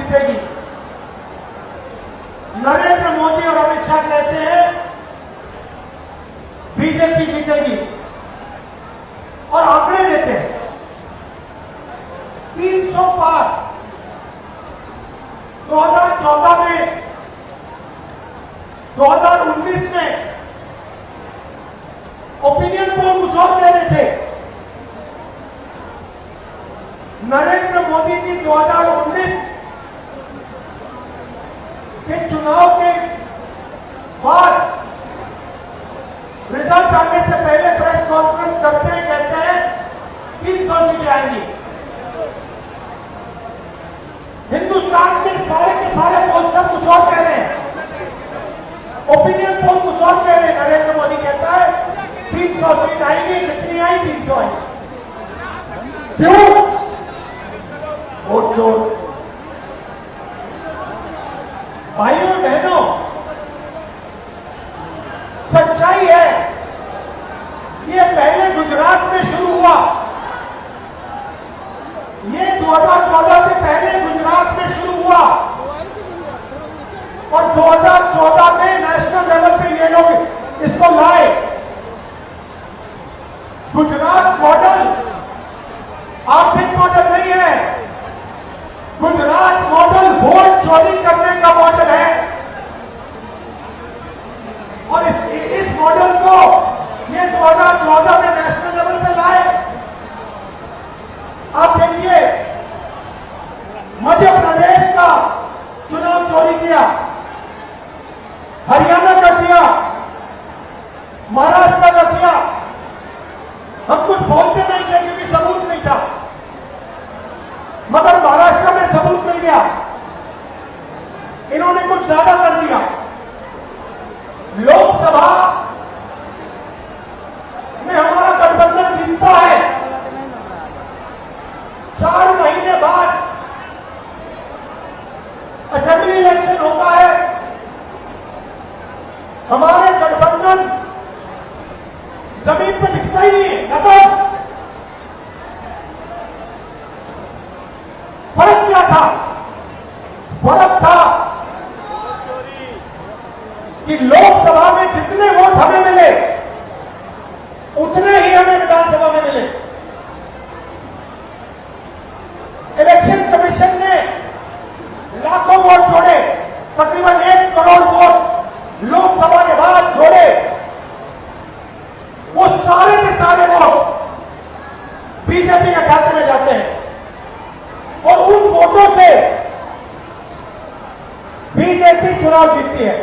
जीतेगी। नरेंद्र मोदी और अमित शाह कहते हैं बीजेपी जीतेगी और आंकड़े देते हैं 300 पार। 2014 में, 2019 में ओपिनियन पोल कुछ और कह रहे थे। नरेंद्र मोदी जी 2019 के चुनाव के बाद रिजल्ट आने से पहले प्रेस कॉन्फ्रेंस करते हैं, कहते हैं 300 सीटें आएंगी। हिंदुस्तान के सारे पोस्टर कुछ और कह रहे हैं, ओपिनियन पोल कुछ और कह रहे हैं। नरेंद्र मोदी कहता है 300 सीट आएंगी, कितनी आई? 300 आई। क्यों? वोट चोर। भाइयों बहनों, सच्चाई है, ये पहले गुजरात में शुरू हुआ। ये 2014 से पहले गुजरात में शुरू हुआ और 2014 में नेशनल लेवल पे ये लोग इसको लाए। गुजरात मॉडल आर्थिक मॉडल नहीं है, गुजरात मॉडल वोट चोरी करने का मॉडल है। और इस मॉडल को ये 2014 में नेशनल लेवल पे लाए। आप देखिए, मध्य प्रदेश का चुनाव चोरी किया, हरियाणा का किया, महाराष्ट्र का किया। हम कुछ बोलते नहीं थे क्योंकि सबूत नहीं था, मगर महाराष्ट्र में सबूत मिल गया। इन्होंने कुछ ज्यादा कर दिया। लोकसभा में हमारा गठबंधन जीतता है, 4 महीने बाद असेंबली इलेक्शन होता है, हमारे गठबंधन जमीन पर दिखता ही नहीं है। खत्म। फर्क क्या था? फर्क था कि लोकसभा में जितने वोट हमें मिले उतने ही हमें विधानसभा में मिले। इलेक्शन कमीशन ने लाखों वोट जोड़े, तकरीबन 1 करोड़ वोट लोकसभा के बाद जोड़े। वो सारे के सारे वोट बीजेपी के खाते में जाते हैं और उन वोटों से बीजेपी चुनाव जीतती है।